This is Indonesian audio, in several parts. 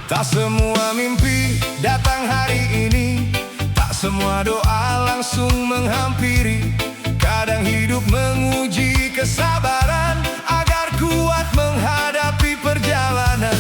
Tak semua mimpi datang hari ini, tak semua doa langsung menghampiri. Kadang hidup menguji kesabaran agar kuat menghadapi perjalanan.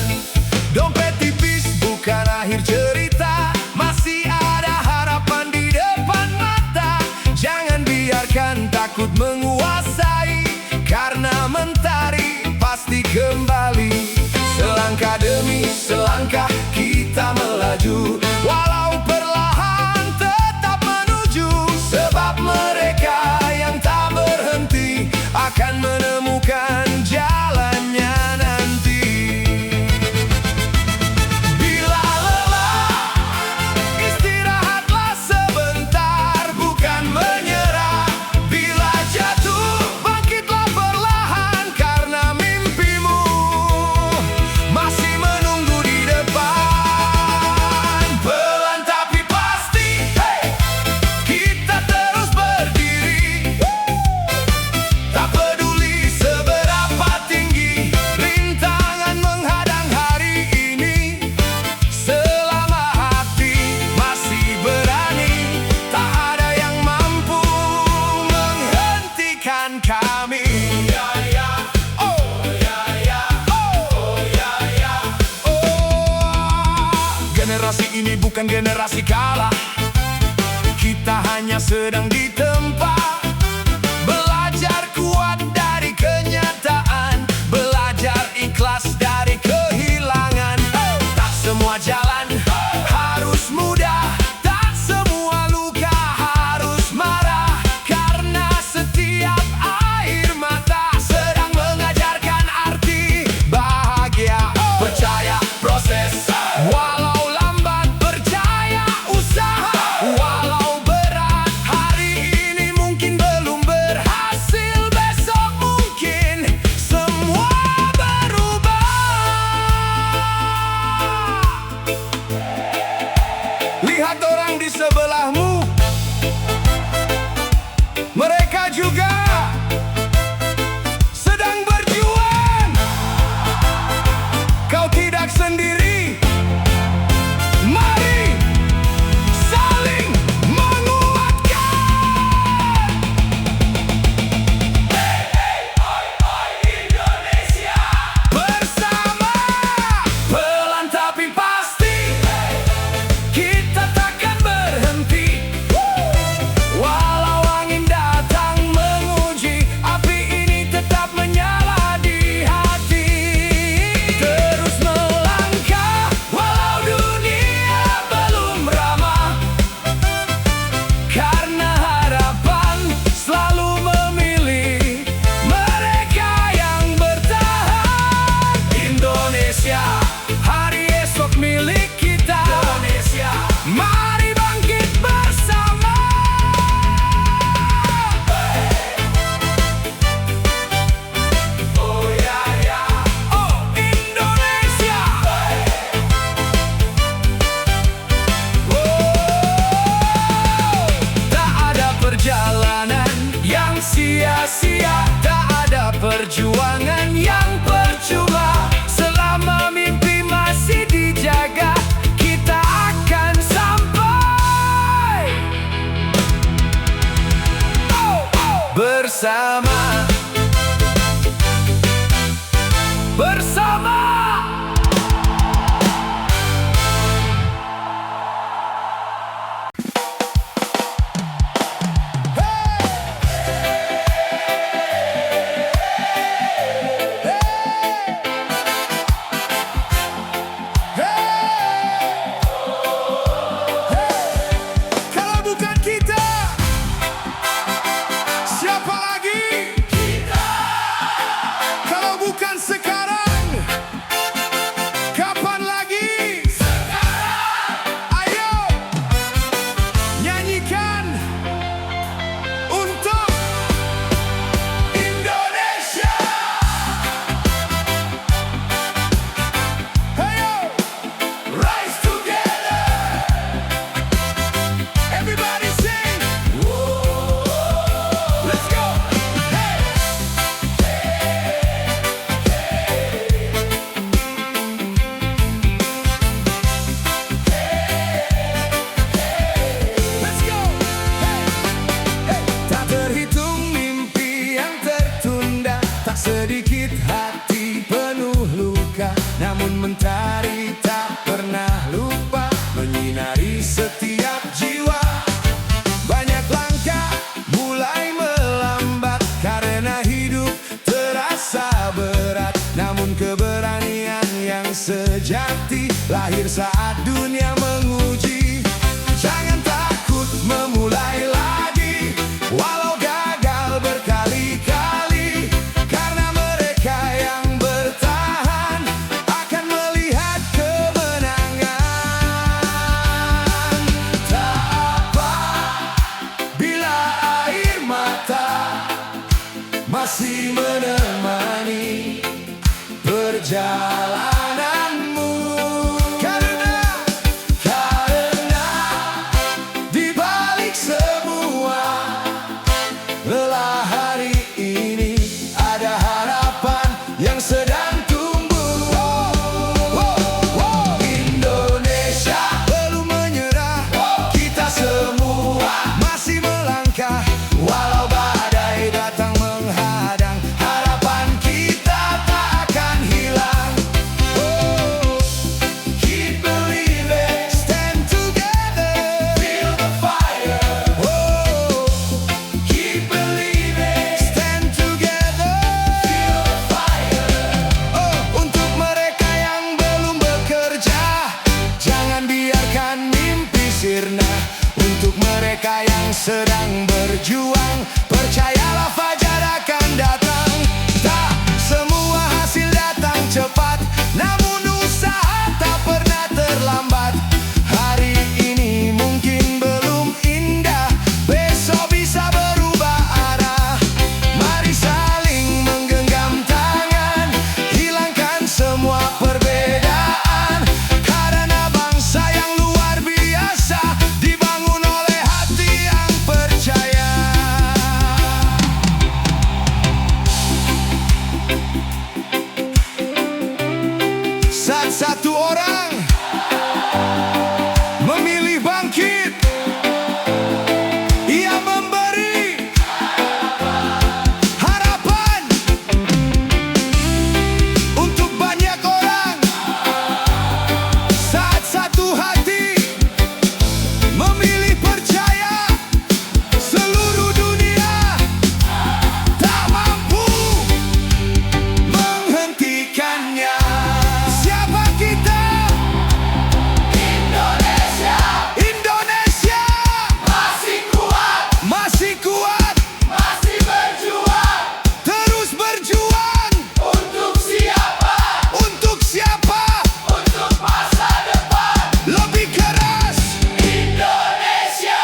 Dompet tipis bukan akhir cerita, masih ada harapan di depan mata. Jangan biarkan takut menguasai, karena mentari pasti kembali. Selangkah demi selangkah kita melaju, walau perlahan tetap menuju. Sebab mereka yang tak berhenti akan menemukan jalannya nanti. Bila lelah, istirahatlah sebentar, bukan menyerah. Bila jatuh, bangkitlah perlahan, karena mimpimu masih menunggu di depan. Pelan tapi pasti, kita terus berdiri. Tak peduli seberapa tinggi rintangan menghadang hari ini. Selama hati masih berani, tak ada yang mampu menghentikan kami. Generasi ini bukan generasi kalah, kita hanya sedang ditempa. Belajar kuat dari kenyataan, belajar ikhlas dari kehilangan. Tak semua jalan harus mudah, tak semua luka harus marah. Karena setiap air mata sedang mengajarkan arti bahagia. Percaya proses, walau lambat, percaya usaha. Walau berat hari ini mungkin belum berhasil, besok mungkin semua berubah. Lihat orang di sebelahmu, mereka juga sedang berjuang. Kau tidak sendiri, mari saling menguatkan. Indonesia bersama, pelan tapi pasti, kita takkan berhenti. sejati lahir saat dunia menguji. Jangan takut memulai lagi, walau gagal berkali-kali. Karena mereka yang bertahan akan melihat kemenangan. Tak apa bila air mata masih menemani perjalananmu. Karena di balik semua lelah hari ini ada harapan yang sedang tumbuh. Indonesia belum menyerah, kita semua masih melangkah. Walau badai datang menghadang, harapan kita tak akan hilang. Keep believing, stand together, feel the fire. Keep believing, stand together, feel the fire. Untuk mereka yang belum bekerja, jangan biarkan mimpi sirna. Untuk mereka yang sedang berjuang, percayalah fajar akan datang. Tak semua hasil datang cepat, namun usaha tak pernah terlambat. Hari ini mungkin belum indah, besok bisa berubah arah. Mari saling menggenggam tangan, hilangkan semua perbedaan. Karena bangsa yang luar biasa dibangun oleh hati yang percaya. Saat satu orang memilih bangkit, ia memberi harapan untuk banyak orang. Saat satu hati memilih percaya, seluruh dunia tak mampu menghentikannya. Siapa kita? Indonesia. Indonesia masih kuat, masih kuat, masih berjuang, terus berjuang. Untuk siapa? Untuk siapa? Untuk masa depan lebih keras. Indonesia.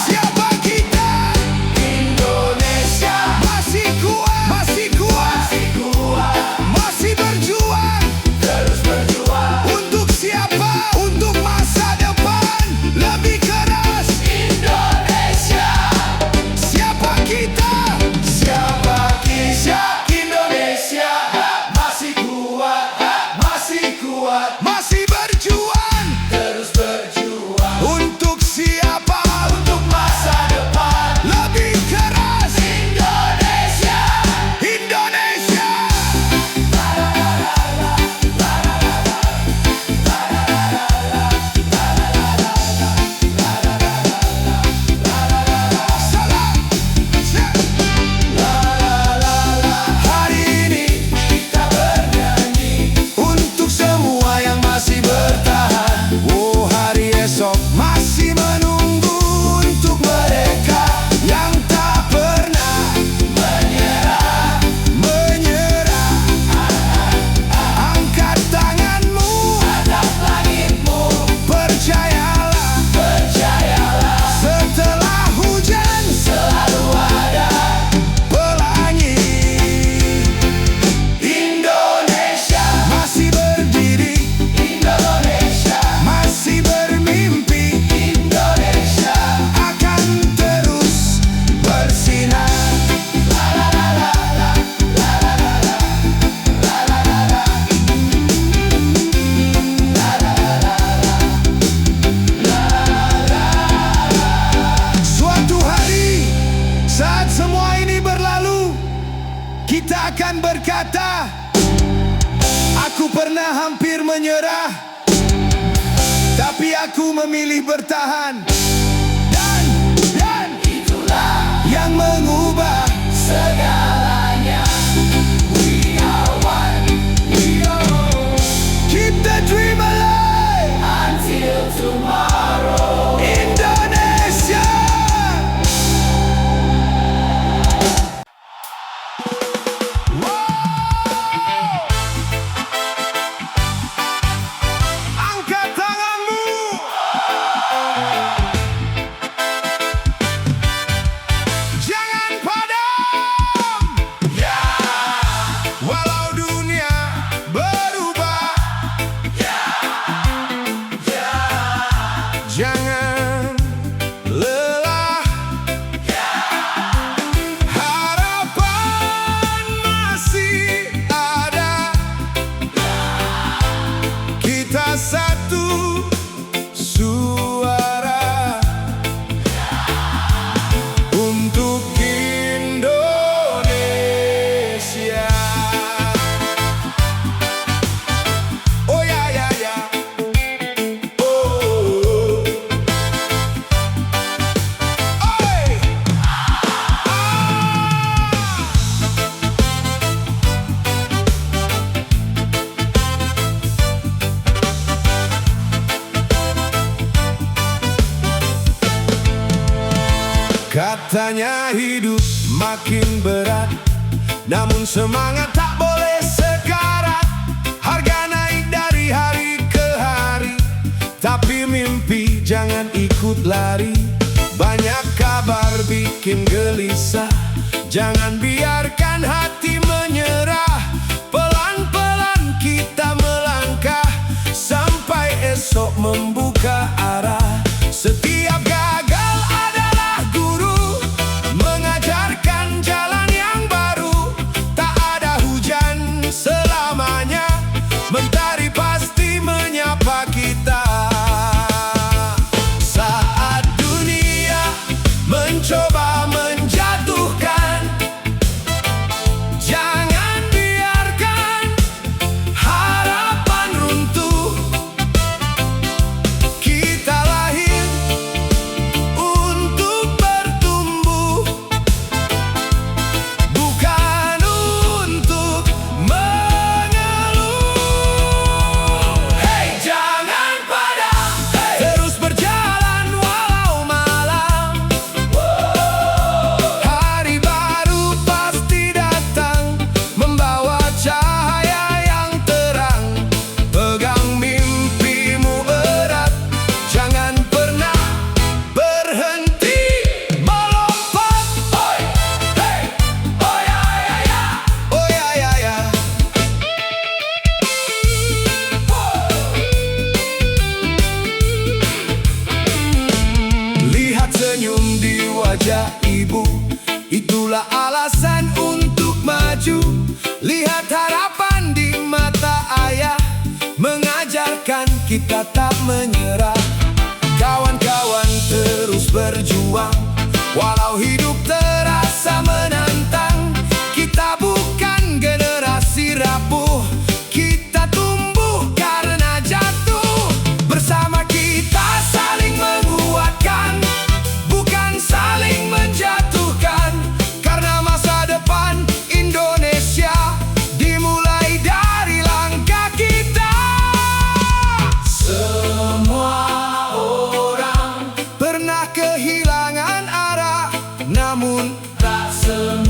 Siapa kita? Indonesia masih kuat, masih kuat, masih kuat, masih berjuang, terus berjuang. Untuk siapa? Untuk masa depan lebih keras. Indonesia. Siapa kita? Siapa kita? Indonesia masih kuat, masih kuat, masih berjuang, terus berjuang. Untuk siapa? Untuk masa depan lebih keras. Indonesia. Indonesia. Salam. Hari ini kita bernyanyi untuk semua yang masih bertahan. Hari esok masih menunggu untuk mereka yang tak pernah menyerah. Menyerah. Angkat tanganmu, hadap langitmu. Percayalah, percayalah. Setelah hujan selalu ada pelangi. Indonesia masih berdiri. Indonesia masih bermimpi. Indonesia akan terus bersinar. Suatu hari saat semua ini berlalu, kita akan berkata, aku pernah hampir menyerah, tapi aku memilih bertahan. Dan itulah yang mengubah segalanya. We are one, we are Jangan lelah, harapan masih ada. Kita satu suara untuk Indonesia. Oh ya ya ya. Oh. Oi. Katanya hidup makin berat, namun semangat tak boleh sekarat. Harga naik dari hari ke hari, tapi mimpi jangan ikut lari. Banyak kabar bikin gelisah, jangan biarkan hati menyerah. Pelan-pelan kita melangkah, sampai esok membuka arah. Setiap gagal adalah guru, mengajarkan jalan yang baru. Tak ada hujan selamanya, mentari pasti menyapa kita. Saat dunia mencoba menjatuhkan, jangan biarkan harapan runtuh. Kita lahir untuk bertumbuh, bukan untuk mengeluh. Hey, jangan padam, terus berjalan walau malam. Hari baru pasti datang, membawa cahaya yang terang. Pegang mimpimu erat, jangan pernah berhenti melompat. Oi, hey, oh ya ya ya, oh ya ya ya. Lihat senyum di wajah ibu, itulah alasan untuk maju. Lihat harapan di mata ayah, mengajarkan kita tak menyerah. Kawan-kawan terus berjuang, walau hidup terasa menantang. Kita bukan generasi rapuh, kita tumbuh karena jatuh. Bersama kita saling menguatkan, bukan saling menjatuhkan. Karena masa depan Indonesia dimulai dari langkah kita. Semua orang pernah kehilangan arah, namun tak semua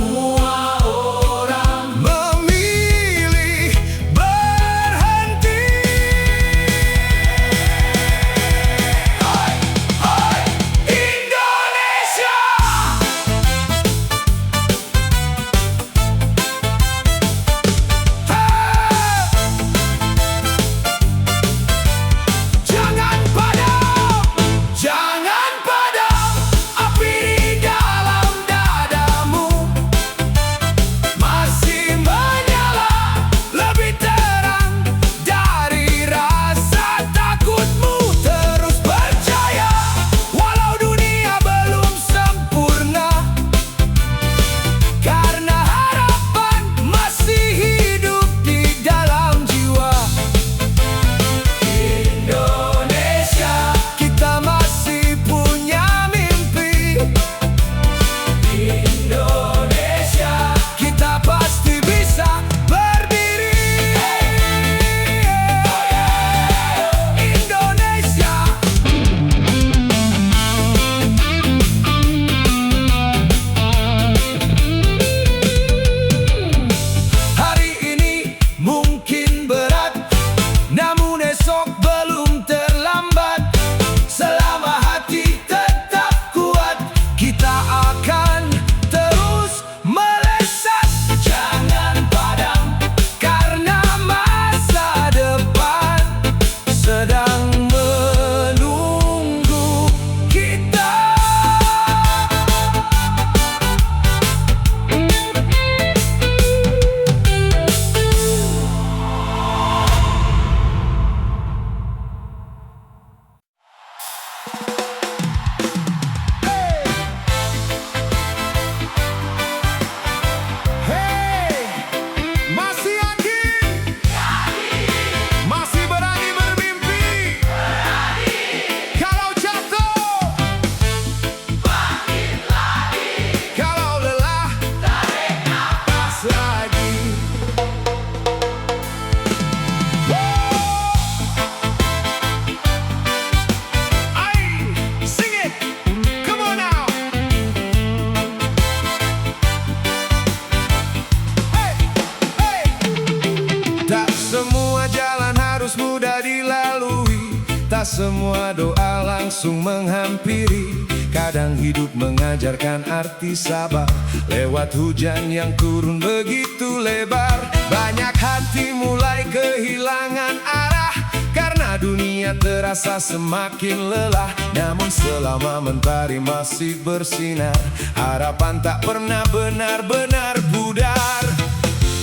lalui. Tak semua doa langsung menghampiri. Kadang hidup mengajarkan arti sabar lewat hujan yang turun begitu lebar. Banyak hati mulai kehilangan arah karena dunia terasa semakin lelah. Namun selama mentari masih bersinar, harapan tak pernah benar-benar pudar.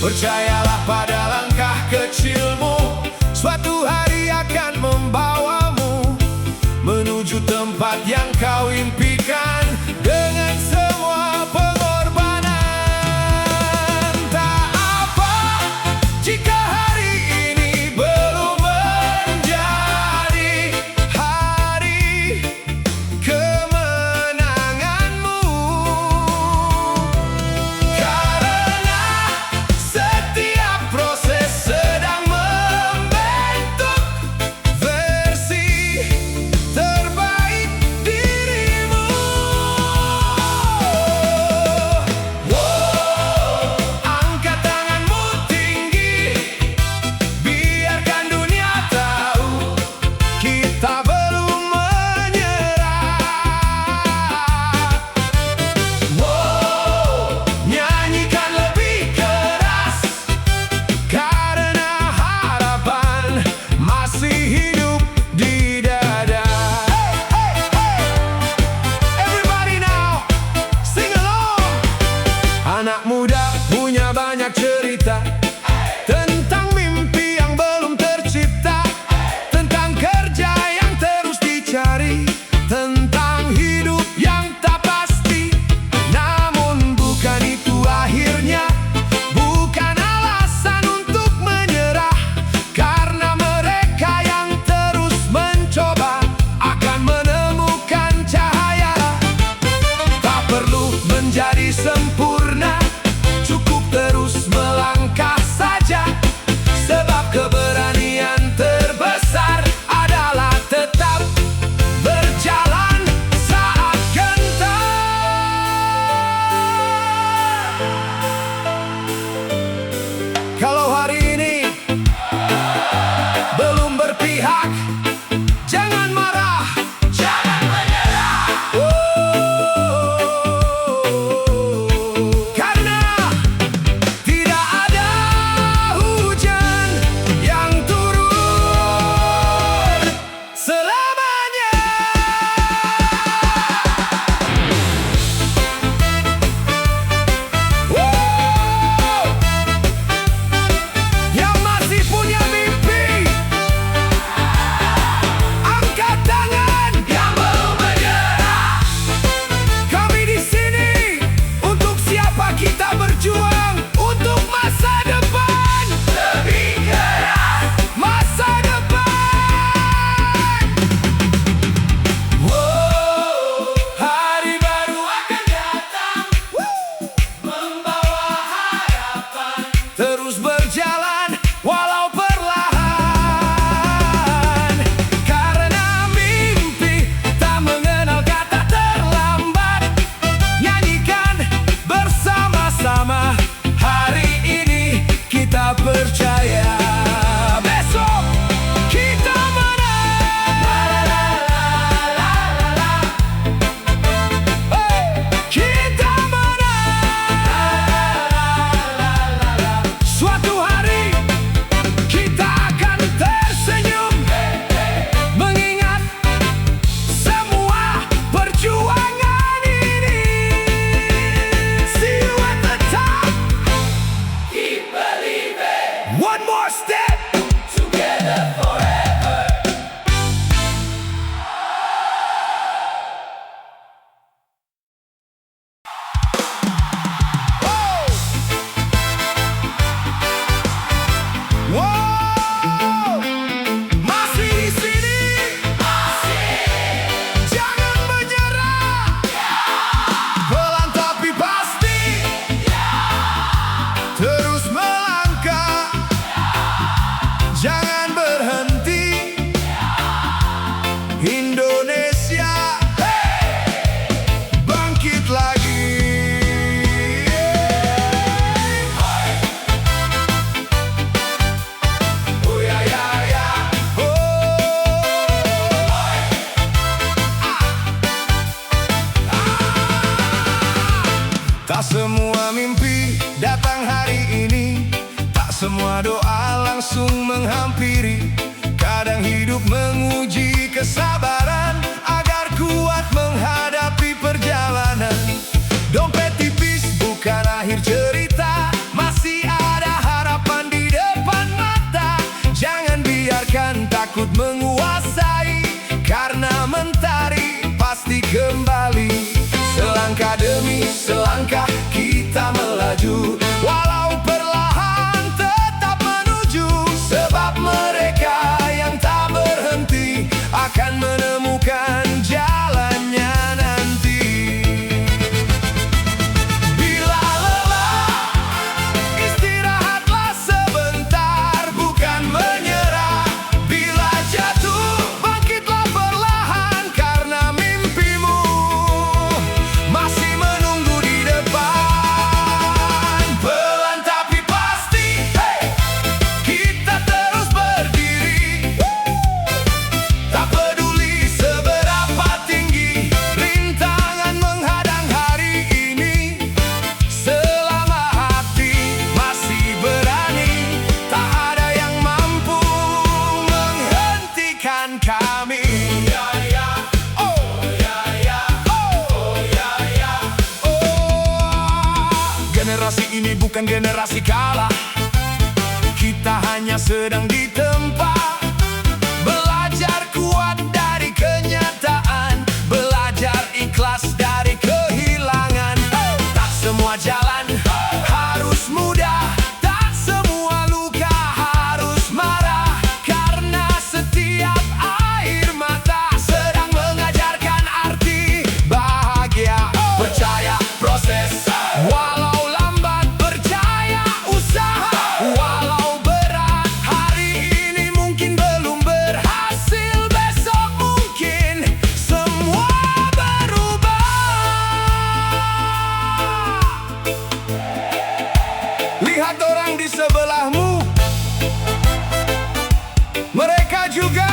Percayalah pada langkah kecilmu, suatu hari akan membawamu menuju tempat yang kau impikan. Dengan semua pengorbanan, tak apa jika hari ini belum menjadi hari kemenanganmu. Karena setiap proses sedang membentuk versi terbaik dirimu. Angkat tanganmu tinggi, biarkan dunia tahu kita belum menyerah. Nyanyikan lebih keras karena harapan masih hidup di dada. Everybody now, sing along. Anak muda punya banyak cerita tentang mimpi yang belum tercipta, tentang kerja yang terus dicari, tentang hidup yang tak pasti. Namun bukan itu akhirnya, bukan alasan untuk menyerah. Karena mereka yang terus mencoba akan menemukan cahaya. Tak perlu menjadi sempurna, cukup terus melangkah saja. Sebab keberanian terbesar adalah tetap berjalan saat gentar. Kalau hari ini belum berpihak, jangan marah, jangan menyerah. Karena tidak ada hujan yang turun selamanya. Yang masih punya mimpi, takut menguasai, karena mentari pasti kembali. Selangkah demi selangkah kita melaju, walau perlahan tetap menuju. Sebab mereka yang tak berhenti akan menemukan jalannya nanti. Bila lelah, istirahatlah sebentar, bukan menyerah. Bila jatuh, bangkitlah perlahan, karena mimpimu masih menunggu di depan. Pelan tapi pasti, kita terus berdiri. Tak peduli seberapa tinggi rintangan menghadang hari ini, selama hati masih berani, tak ada yang mampu menghentikan kami. Generasi ini bukan generasi kalah, kita hanya sedang ditempa. Belajar kuat dari kenyataan, belajar ikhlas dari kehilangan. Tak semua jalan harus mudah, tak semua luka harus marah, karena setiap air mata sedang mengajarkan arti bahagia. Percaya proses, walau lambat, percaya usaha, walau berat. Hari ini mungkin belum berhasil, besok mungkin semua berubah. Lihat orang di sebelahmu, mereka juga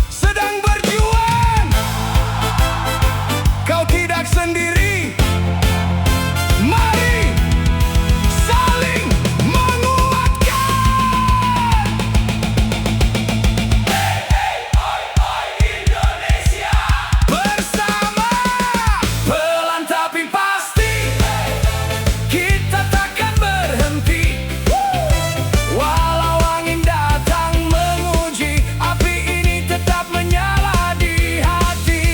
sedang berjuang. Kau tidak sendiri. Mari saling menguatkan. Indonesia bersama, pelan tapi pasti, kita takkan berhenti. Walau angin datang menguji, api ini tetap menyala di hati.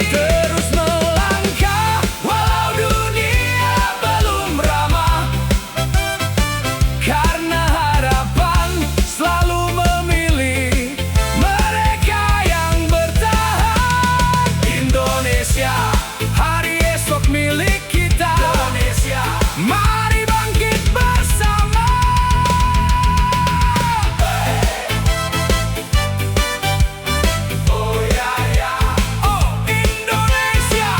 Terus melangkah walau dunia belum ramah, karena harapan selalu memilih mereka yang bertahan. Indonesia, hari esok milik kita. Indonesia, mari bangkit bersama. Oh ya ya, oh Indonesia.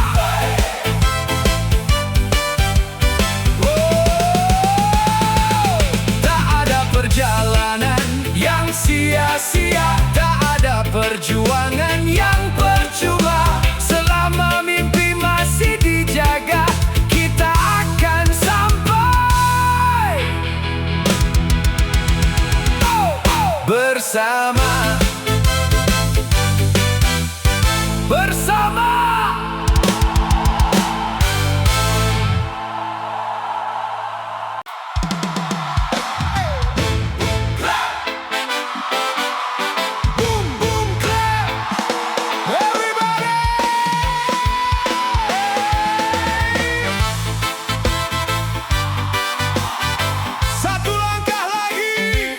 Tak ada perjalanan yang sia-sia, tak ada perjuangan yang percuma. Selama mimpi masih dijaga, kita akan sampai. Bersama, bersama. Boom boom clap, everybody. Satu langkah lagi,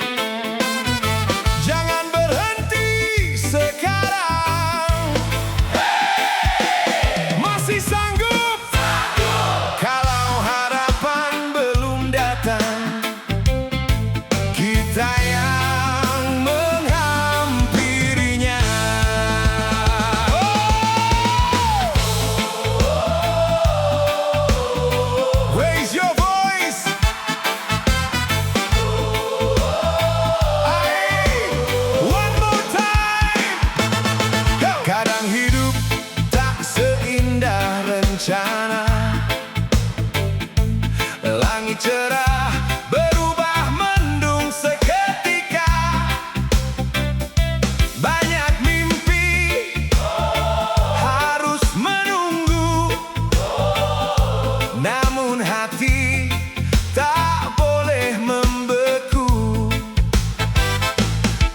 jangan berhenti sekarang. Masih sanggup? Kalau harapan belum datang, kita yang menghampirinya. Raise your voice. One more time. Kadang hidup tak seindah rencana. Langit cerah berubah mendung seketika. Banyak mimpi harus menunggu, namun hati tak boleh membeku.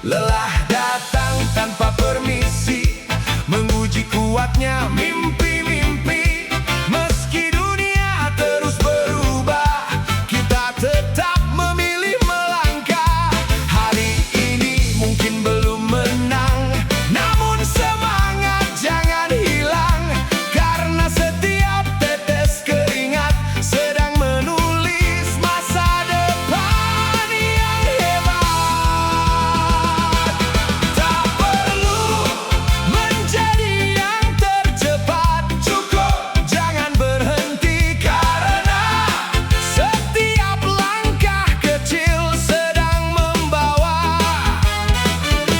Lelah datang tanpa permisi, menguji kuatnya mimpi-mimpi. Meski dunia terus berubah, kita tetap memilih melangkah. Hari ini mungkin belum menang, namun semangat jangan hilang. Karena setiap tetes keringat sedang menulis masa depan yang hebat. Tak perlu menjadi yang tercepat, cukup jangan berhenti. Karena setiap langkah kecil sedang membawa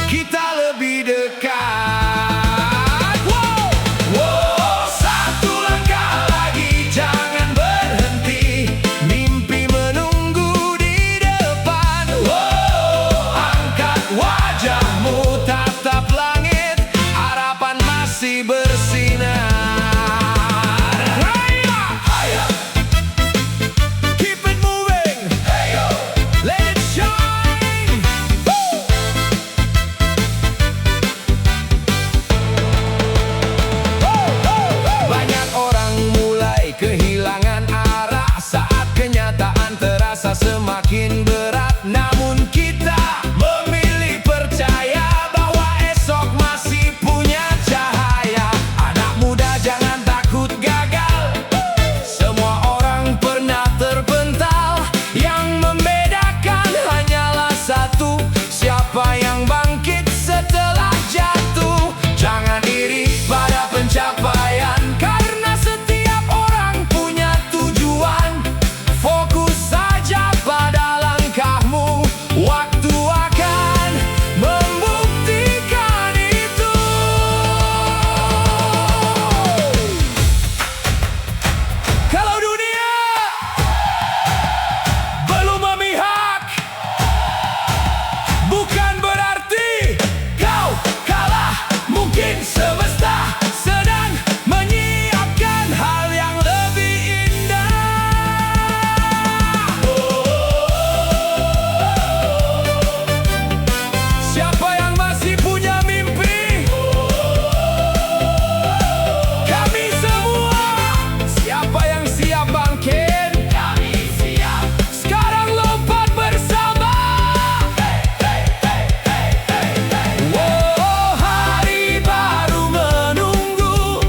kita lebih dekat. Wow, wow, satu langkah lagi, jangan berhenti. Mimpi menunggu di depan. Wow, angkat wajahmu, tatap langit, harapan masih bersinar. Haya, haya, keep it moving. Hey yo, let it shine. Woo! Banyak orang mulai kehilangan arah saat kenyataan terasa semakin berat. Namun kita memilih percaya bahwa esok masih punya cahaya. Anak muda jangan takut gagal, semua orang pernah terpental. Yang membedakan hanyalah satu, siapa yang bangkit setelah jatuh. Jangan iri pada pencapaian, karena setiap orang punya tujuan. Fokus saja pada langkahmu, waktu akan membuktikan itu. Kalau dunia belum memihak, bukan berarti kau kalah. Mungkin semesta sedang menyiapkan hal yang lebih indah. Siapa yang masih punya mimpi? Kami semua. Siapa yang siap bangkit? Kami siap. Sekarang lompat bersama. Wow, hari baru menunggu.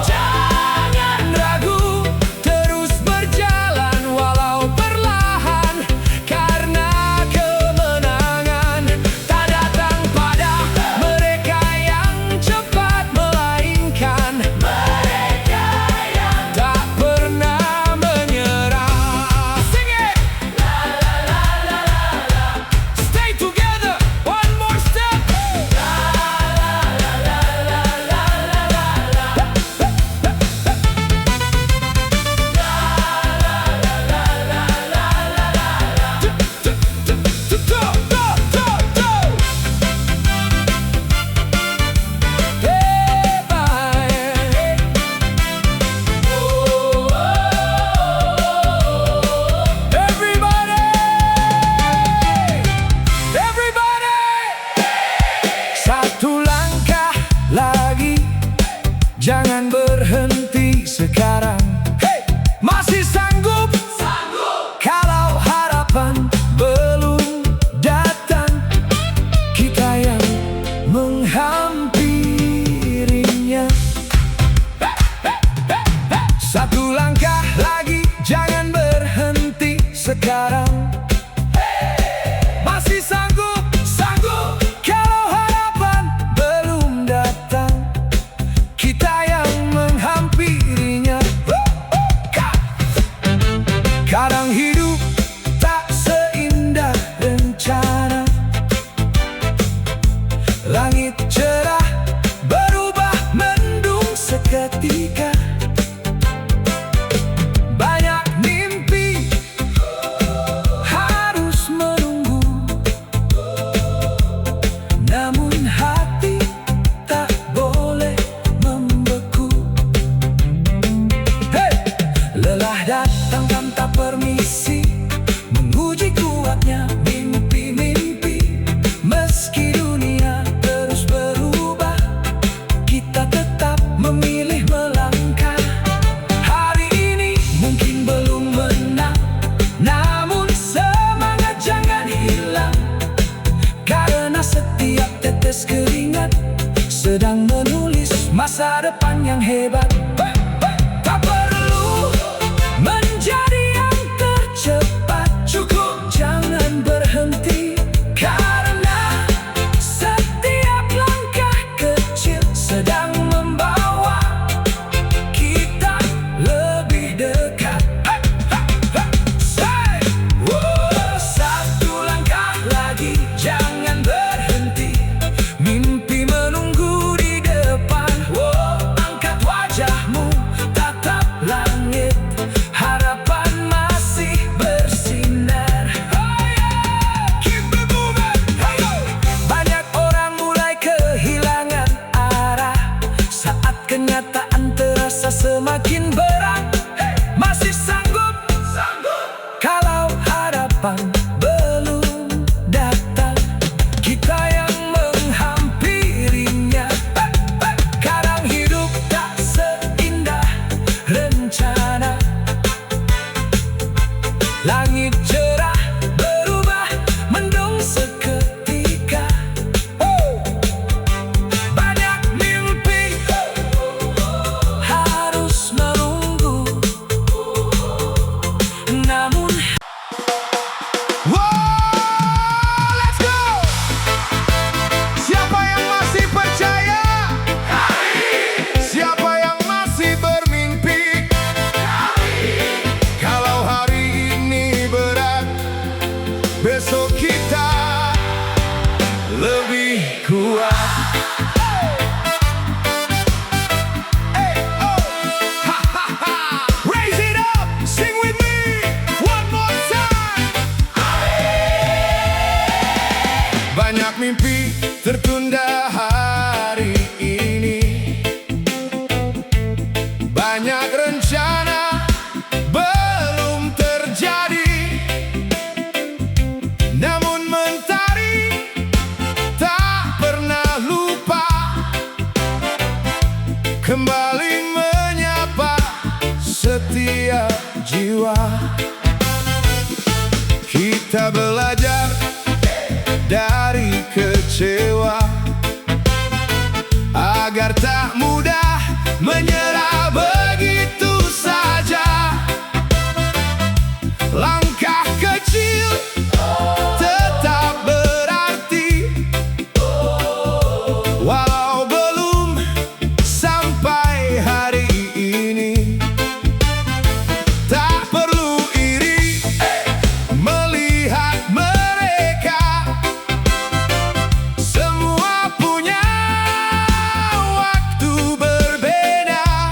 Jangan ragu, terus berjalan walau perlahan. Karena kemenangan tak datang pada mereka yang cepat, melainkan mereka yang tak pernah menyerah. Sing it! Stay together, one more step. Everybody, satu langkah lagi, jangan berhenti sekarang. Hey, masih sanggup? Kalau harapan belum datang, kita yang menghampirinya. Satu langkah lagi, jangan berhenti sekarang. Masih sanggup? Kalau harapan belum datang, kita yang menghampirinya. Kadang hidup tak seindah rencana. Langit cerah berubah mendung seketika. Banyak mimpi harus menunggu, namun hati tak boleh membeku. Hey! Lelah datang tanpa permisi, menguji kuatnya mimpi-mimpi. Meski masa depan yang hebat. Tak perlu menjadi yang tercepat, cukup jangan berhenti, karena setiap langkah kecil sedang membawa kita lebih dekat. Satu langkah lagi, jangan berhenti, mimpi menunggu di depan. Angkat wajahmu, tatap langit, harapan masih bersinar. Keep it moving. Banyak orang mulai kehilangan arah saat kenyataan terasa semakin berat. Masih sanggup kalau harapan belum datang, kita yang menghampirinya. Kadang hidup tak seindah rencana, langit cerah berubah mendung seketika. Banyak mimpi harus menunggu, namun Let's go! Siapa yang masih percaya? Siapa yang masih bermimpi? Kalau hari ini berat, besok kita lebih kuat. Hey, oh, ha ha ha! Raise it up, sing with me one more time. Banyak mimpi tertunda hari ini, banyak rencana belum terjadi, namun mentari tak pernah lupa kembali menyapa setiap jiwa. Kita belajar dari kecewa agar tak mudah menyerah begitu saja. Langkah kecil tetap berarti, walau belum sampai hari ini. Tak perlu iri melihat mereka, semua punya waktu berbeda.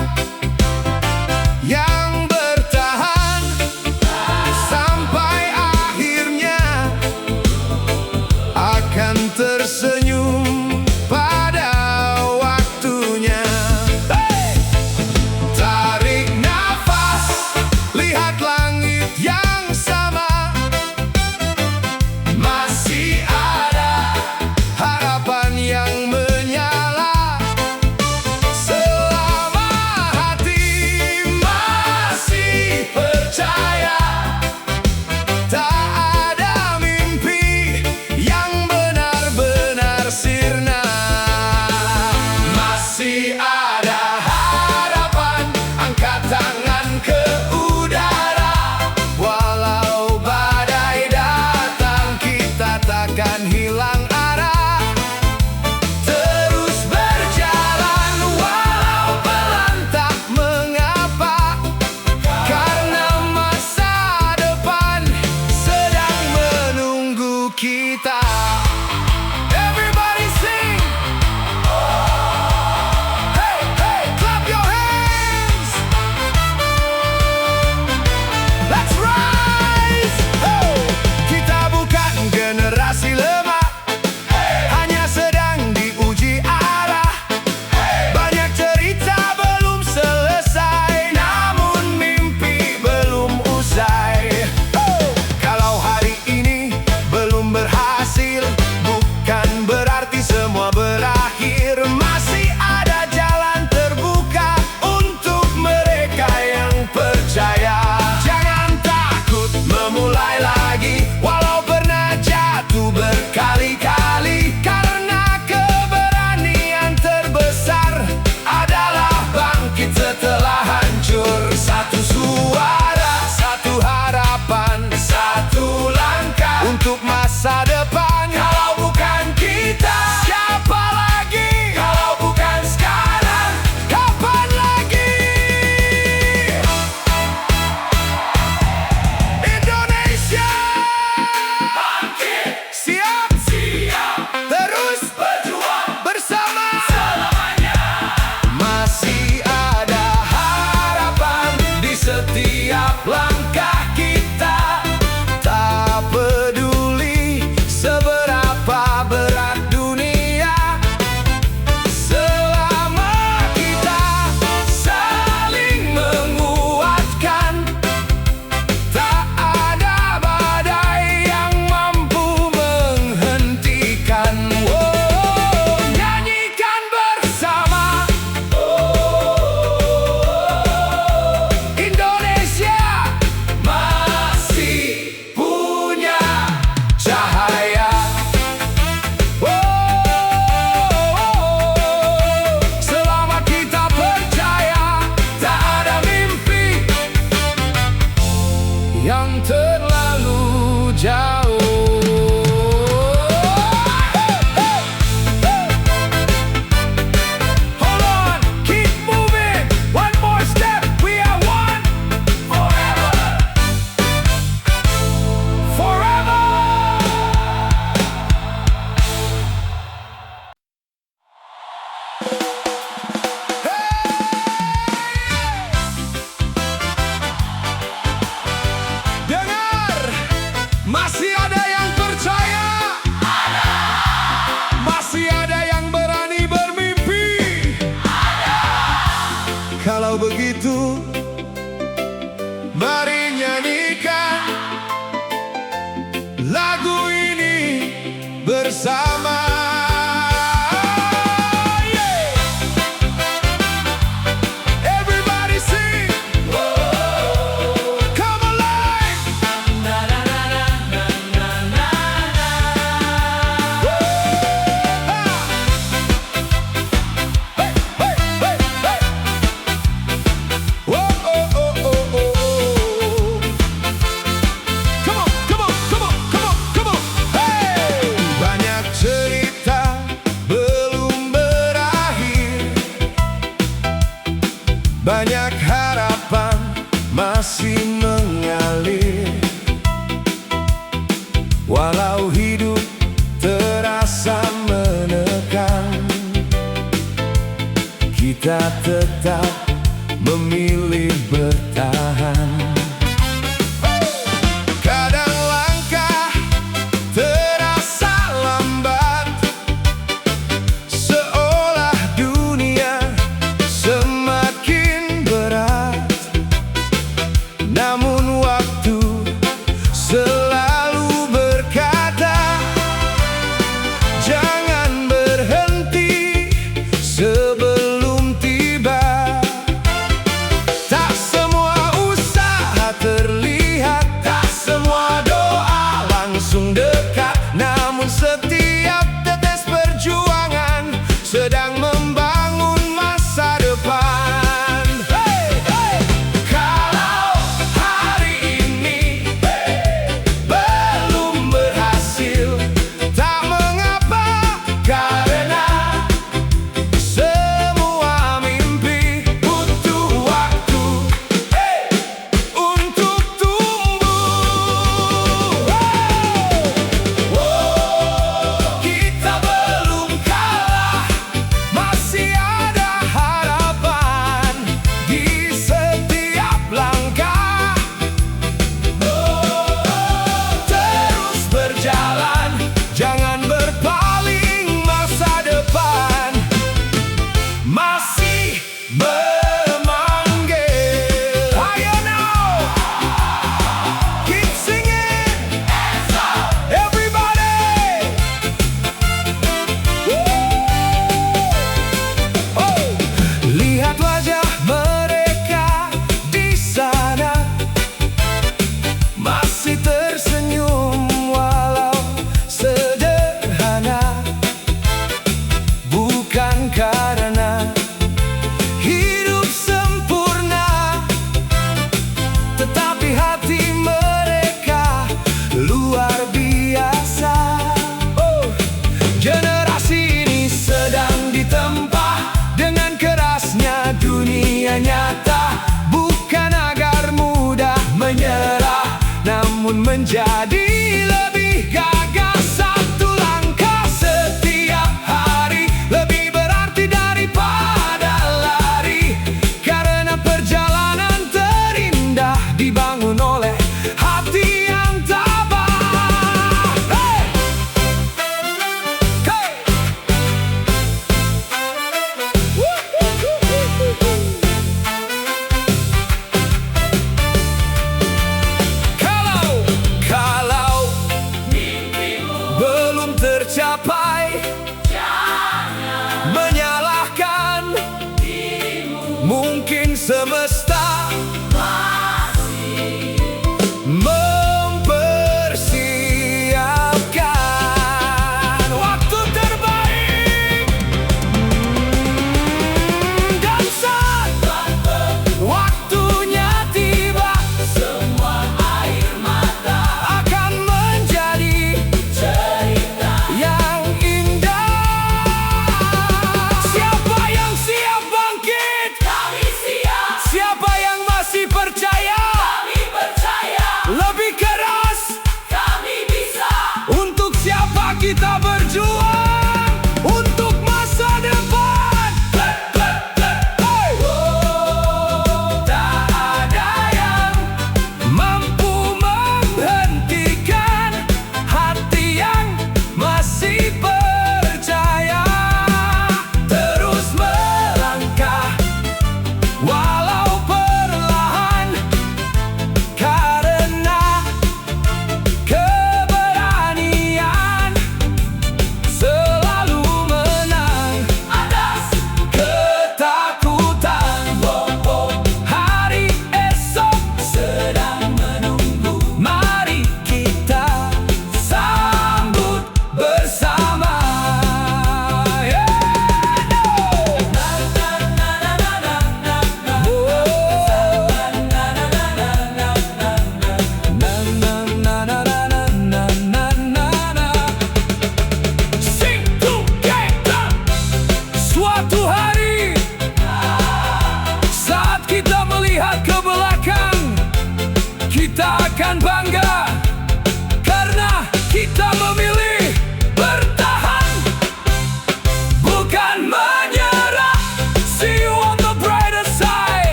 kita tetap memilih bertahan. Kadang langkah terasa lambat, seolah dunia semakin berat. Namun waktu selalu berkata, jangan berhenti sebelum tiba. Tak semua usaha terlihat, tak semua doa langsung dekat. Namun setiap tetes perjuangan sedang membangun masa depan. Kalau hari ini belum berhasil, tak mengapa, karena semua mimpi butuh waktu untuk tumbuh. Kita belum kalah, masih ada harapan di setiap langkah. Terus berjalan, jangan berpaling, masa depan masih memanggil. Ayo now, keep singing, everybody. Lihat wajah mereka di sana, masih tersenyum walau sederhana. Bukan karena hidup sempurna, tetapi hati mereka luar biasa. Generasi ini sedang ditempa dengan kerasnya dunia nyata. Bukan agar mudah menyerah, namun menjadi lebih gagah. Satu langkah setiap hari lebih berarti daripada lari, karena perjalanan terindah dibangun oleh hati yang tabah. Hey! Hey! Kalau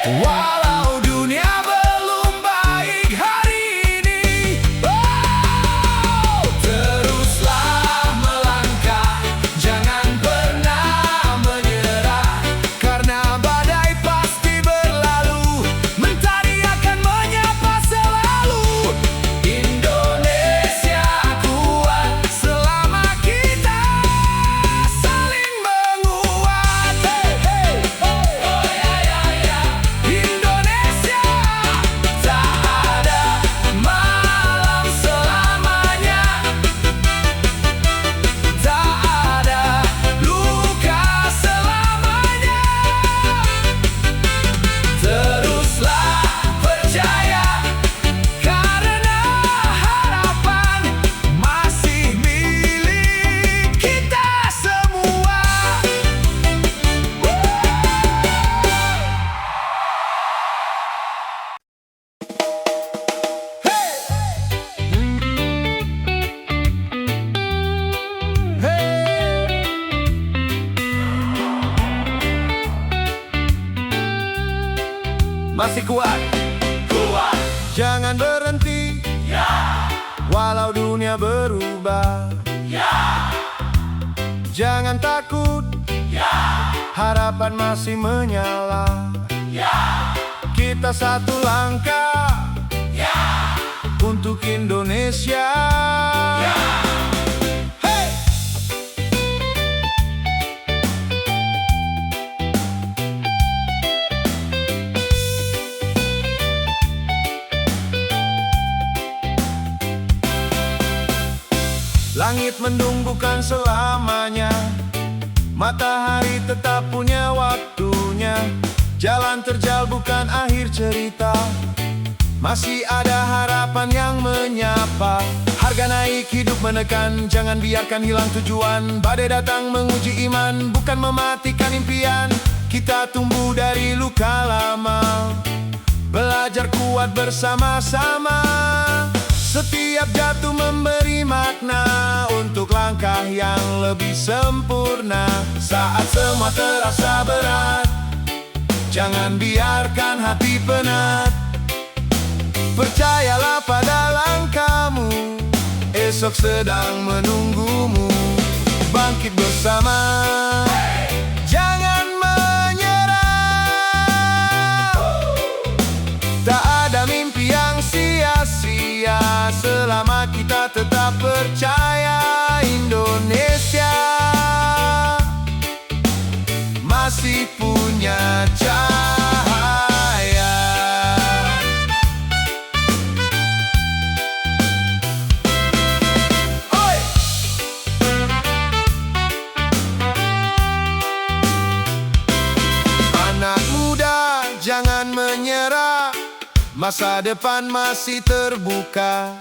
Walau dunia belum baik hari ini, teruslah melangkah, jangan pernah menyerah. Karena badai pasti berlalu, mentari akan menyapa selalu. Indonesia kuat selama kita saling menguat. Oh ya ya ya. Indonesia tak ada malam selamanya, tak ada luka selamanya. Teruslah percaya, karena harapan masih milik kita semua. Masih kuat, kuat. Jangan berhenti, ya. Walau dunia berubah, ya. Jangan takut, ya. Harapan masih menyala, ya. Kita satu langkah, ya. Untuk Indonesia, ya. Hey! Langit mendung bukan selamanya, matahari tetap punya waktunya. Jalan terjal bukan akhir cerita, masih ada harapan yang menyapa. Harga naik, hidup menekan, jangan biarkan hilang tujuan. Badai datang menguji iman, bukan mematikan impian. Kita tumbuh dari luka lama, belajar kuat bersama-sama. Setiap jatuh memberi makna untuk langkah yang lebih sempurna. Saat semua terasa berat, jangan biarkan hati penat. Percayalah pada langkahmu, esok sedang menunggumu. Bangkit bersama, jangan menyerah. Tak ada mimpi yang sia-sia selama kita tetap percaya. Indonesia masih punya cahaya. Oi! Anak muda, jangan menyerah, masa depan masih terbuka.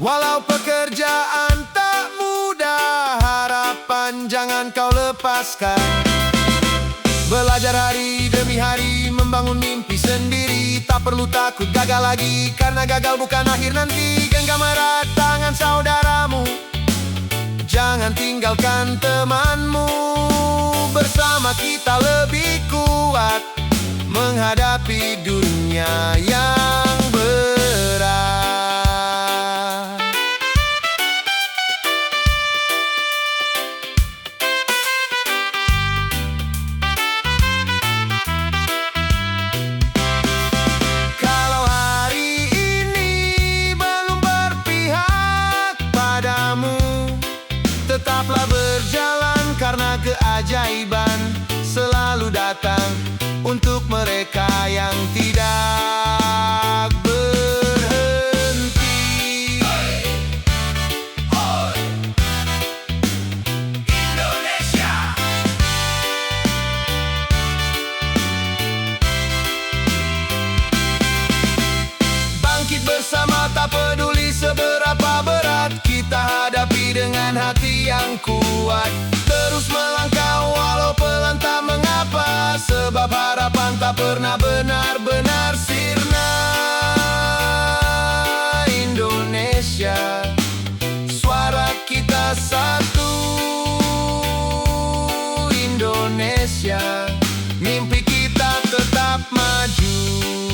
Walau pekerjaan tak mudah, harapan jangan kau lepaskan. Belajar hari demi hari, membangun mimpi sendiri. Tak perlu takut gagal lagi, karena gagal bukan akhir nanti. Genggam erat tangan saudaramu, jangan tinggalkan temanmu. Bersama kita lebih kuat menghadapi dunia yang berat. Kalau hari ini belum berpihak padamu, tetaplah berjalan, karena keajaiban selalu datang untuk mereka yang tidak berhenti. Indonesia. Bangkit bersama, tak peduli seberapa berat. Kita hadapi dengan hati yang kuat. Terus melangkah walau pelan tak mengapa, sebab harapan tak pernah benar-benar sirna. Indonesia, suara kita satu. Indonesia, mimpi kita tetap tetap maju.